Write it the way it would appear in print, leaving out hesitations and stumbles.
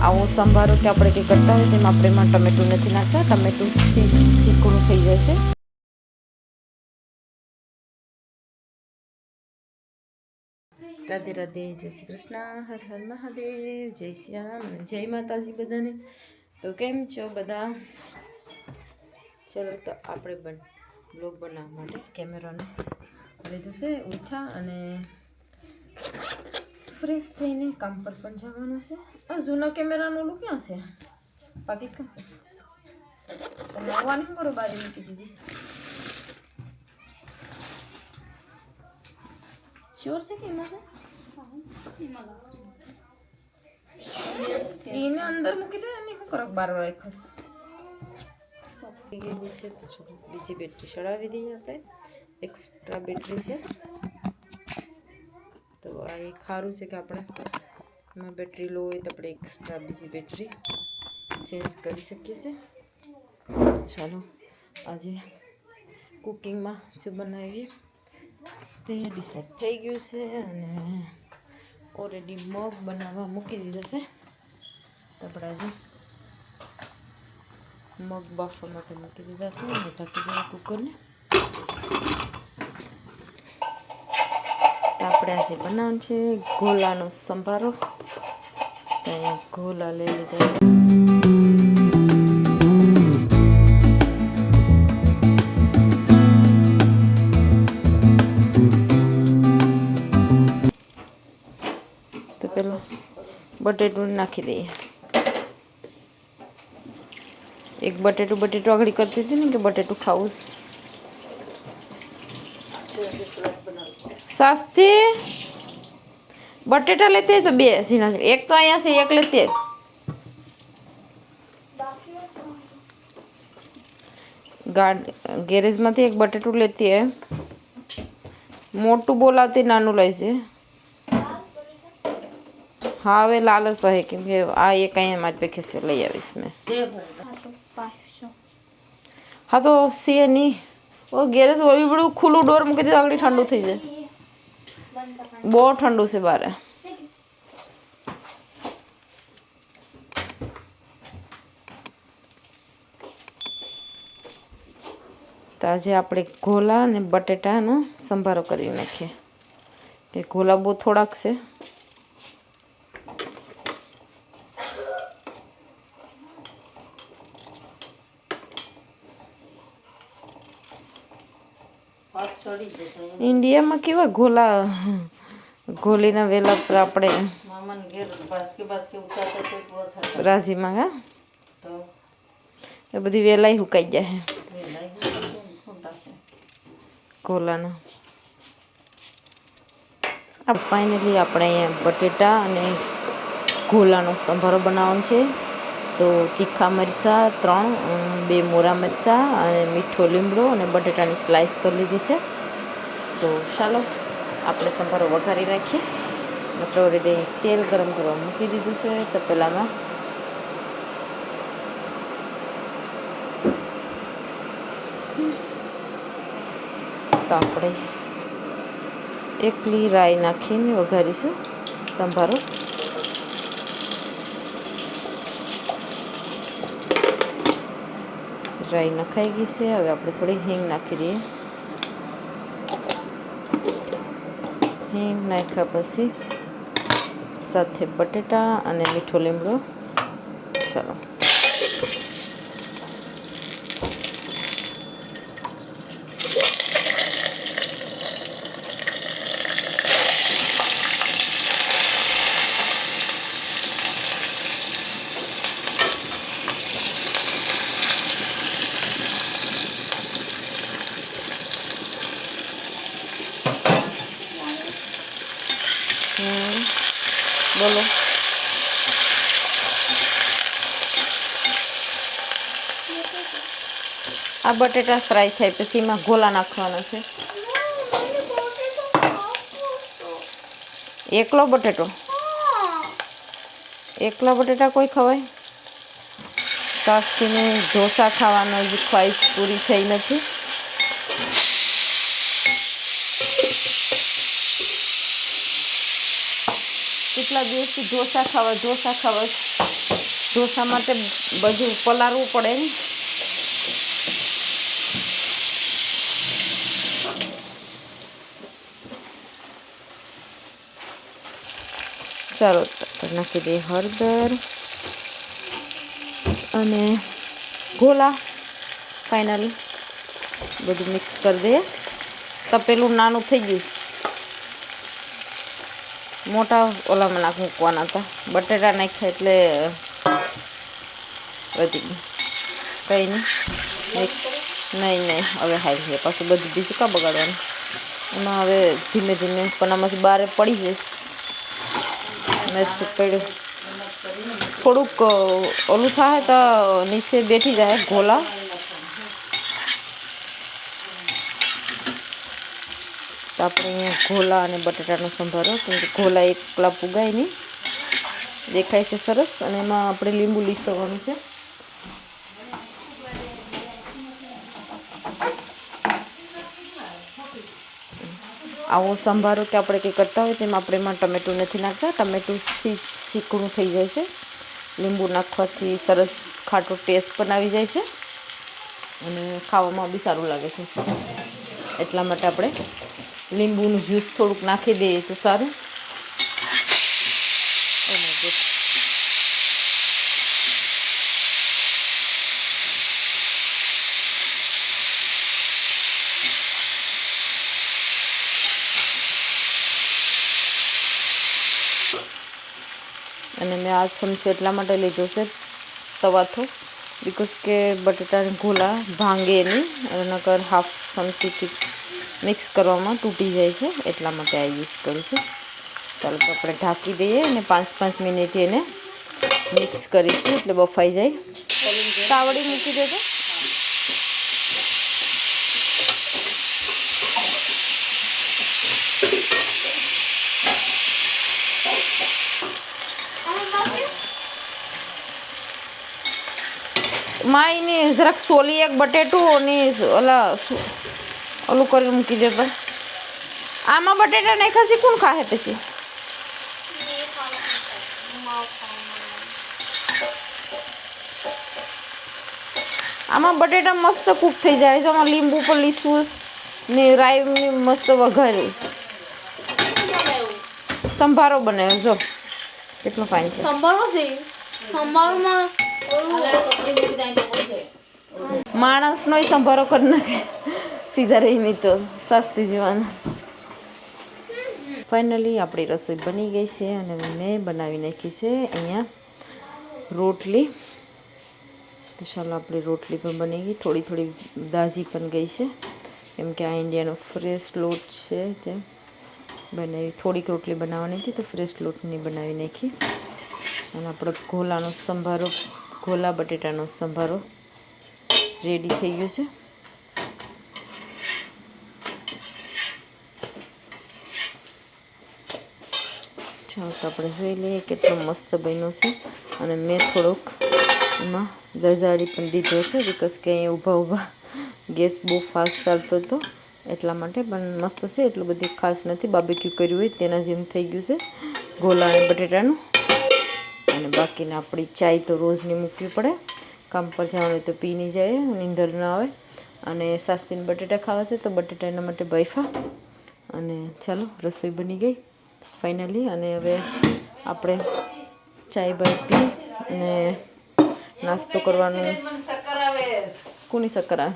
આવો સંભારો કે આપણે કંઈ કરતા હોય તેમાં આપણે એમાં ટમેટું નથી નાખતા, ટમેટુંથી શીકણું થઈ જશે. રાધે રાધે, જય શ્રી કૃષ્ણ, હર હર મહાદેવ, જય શ્રી રામ અને જય માતાજી બધાને. તો કેમ છો બધા? ચલો તો આપણે બ્લોગ બનાવવા માટે કેમેરાને લીધું છે. ઉઠા અને ફ્રેશ થઈને કામ પર પણ જવાનું છે. આ જૂના કેમેરાનું ઓલું ક્યાં છે? પાકીટ ક્યાં છે? નવાની બરોબર મૂકી દીધી. શ્યોર છે કે એમાં છે? એને અંદર મૂકી દે અને શું કરો બાર રાખસ. બીજી બેટરી ચડાવી દઈએ આપણે. એક્સ્ટ્રા બેટરી છે તો આ એક સારું છે કે આપણે એમાં બેટરી લો હોય તો આપણે એક્સ્ટ્રા બીજી બેટરી ચેન્જ કરી શકીએ છીએ. ચાલો આજે કુકિંગમાં શું બનાવીએ તે ડિસાઈડ થઈ ગયું છે અને ઓલરેડી મગ બનાવવા મૂકી દીધો છે. તો આપણે આજે મગ બાફવા માટે મૂકી દીધા છે. ઢાંકી દઈએ કુકરને. તો આપણે આજે બનાવવાનું છે ગોલાનો સંભારો. ગોલા લઈ લીધા છે. તો પેલા બટેટું નાખી દઈએ. એક બટેટું આગળ કરતી હતી ને કે બટેટું ખાવું સસ્તી બટેટા લેતી તો બે ઝીણા, એક તો અહીંયા છે એક લેતી. ગેરેજમાંથી એક બટેટું લેતી હે. મોટું બોલાવતી નાનું લઈ છે. હા હવે લાલચ હે કેમ કે આ એક અહીંયા મારી પેખે છે લઈ આવીશ મેં. હા તો છે નહીં. ઓ ગેરેજ ઓલી બધું ખુલ્લું ડોર મૂકી દીધું આગળ ઠંડુ થઈ જાય. બહુ ઠંડુ છે બારે. તો આજે આપણે ગોલા અને બટેટાનો સંભારો કરી નાખીએ. એ ગોલા બહુ થોડાક છે. ઇન્ડિયામાં કેવા ગોલા ગોલીના વેલા પર આપણે રાજીમાં હા એ બધી વેલાઈ સુકાઈ જાય ગોલાના. આ ફાઇનલી આપણે અહીંયા બટેટા અને ગોલાનો સંભારો બનાવવાનો છે. તો તીખા મરચાં 3, 2 મોરા મરચાં અને મીઠો લીમડો અને બટેટાની સ્લાઈસ કરી લીધી છે. તો ચાલો આપણે સંભારો વઘારી નાખીએ. આપણે ઓલરેડી તેલ ગરમ કરવા મૂકી દીધું છે તપેલામાં. તો આપણે એકલી રાઈ નાખીને વઘારીશું સંભારો. રાઈ નખાઈ ગઈ છે. હવે આપણે થોડી હિંગ નાખી દઈએ. હિંગ નાખ્યા પછી સાથે બટેટા અને મીઠો લીમડો. ચાલો બોલો. આ બટેટા ફ્રાય થાય પછી એમાં ગોલા નાખવાના છે. એકલો બટેટા કોઈ ખવાય? સાસથીને ઢોસા ખાવાનો ખ્વાહિશ પૂરી થઈ નથી. કેટલા દિવસથી ઢોસા ખાવા ઢોસા માટે બધું પલાળવું પડે ને. ચાલો નાખી દઈએ હળદર અને ગોલા. ફાઇનલી બધું મિક્સ કરી દઈએ. તપેલું નાનું થઈ ગયું, મોટા ઓલામાં મૂકવાના હતા. બટેટા નાખ્યા એટલે વધી ગયું. કંઈ નહીં, મિક્સ નહીં હવે હાઈ છે. પાછું બધું બીજું કાં બગાડવાનું. એમાં હવે ધીમે ધીમે પણ આમાંથી બહાર પડી જઈશ. મરચું પડ્યું થોડુંક ઓલું થાય તો નીચે બેઠી જાય ગોલા. તો આપણે અહીંયા ગોલા અને બટાટાનો સંભારો, કેમ કે ગોલા એકલા પુગાય નહીં, દેખાય છે સરસ. અને એમાં આપણે લીંબુ લીસવાનું છે. આવો સંભારો કે આપણે કંઈ કરતા હોય તેમાં આપણે એમાં ટમેટું નથી નાખતા. ટમેટુંથી શીકણું થઈ જાય છે. લીંબુ નાખવાથી સરસ ખાટો ટેસ્ટ પણ આવી જાય છે અને ખાવામાં બી સારું લાગે છે. એટલા માટે આપણે લીંબુનું જ્યુસ થોડુંક નાખી દઈએ તો સારું. અને મેં આ ચમચો એટલા માટે લીધો છે તવાથો, બિકોઝ કે બટાટાની ગોલા ભાંગે નહીં, નકર હાફ ચમચીથી મિક્સ કરવામાં તૂટી જાય છે. એટલા માટે આ યુઝ કરું છું. ચાલો તો આપણે ઢાંકી દઈએ અને 5 મિનિટ એને મિક્સ કરીશું એટલે બફાઈ જાય. તાવડી મૂકી દેજો. માં એની જરાક સોલી એક બટેટું અને ઓલું કરીને મૂકી દેતો. આમાં બટેટા નહીં ખાસી કોણ ખાહે પછી? આમાં બટેટા મસ્ત કૂક થઈ જાય છે. આમાં લીંબુ પણ લીસવું ને રાઈ મસ્ત વઘાર્યું છે. સંભારો બનાવ્યો જો કેટલો ફાઇન છે. સંભારો છે. સંભારોમાં માણસનો સંભારો કરી નાખે સીધા રહી નહીં તો સસ્તી જીવાના. ફાઇનલી આપણી રસોઈ બની ગઈ છે અને મેં બનાવી નાખી છે અહીંયા રોટલી. તો ચાલો આપણી રોટલી પણ બની ગઈ. થોડી દાજી પણ ગઈ છે કેમ કે આ ઇન્ડિયાનો ફ્રેશ લોટ છે જે બનાવી. થોડીક રોટલી બનાવવાની હતી તો ફ્રેશ લોટની બનાવી નાખી. અને આપણો ગોલાનો સંભારો, ગોલા બટેટાનો સંભારો રેડી થઈ ગયો છે. ચાલો તો આપણે જોઈ લઈએ કેટલો મસ્ત બન્યો છે. અને મેં થોડોક એમાં દજાડી પણ દીધો છે, બિકોઝ કે અહીંયા ઊભા ગેસ બહુ ફાસ્ટ ચાલતો હતો એટલા માટે. પણ મસ્ત છે, એટલું બધું ખાસ નથી. બાર્બીક્યુ કર્યું હોય તેના જેમ થઈ ગયું છે ગોલા અને બટેટાનું. અને બાકીને આપણી ચાય તો રોજની મૂકવી પડે. કામ પર જવાનું હોય તો પી નહીં જાય, નીંદર ન આવે. અને સાસ્તીને બટેટા ખાવા છે તો બટેટા એના માટે બફા. અને ચાલો રસોઈ બની ગઈ ફાઇનલી. અને હવે આપણે ચાય બાય પી અને નાસ્તો કરવાનું. કોની શક્કર આવે?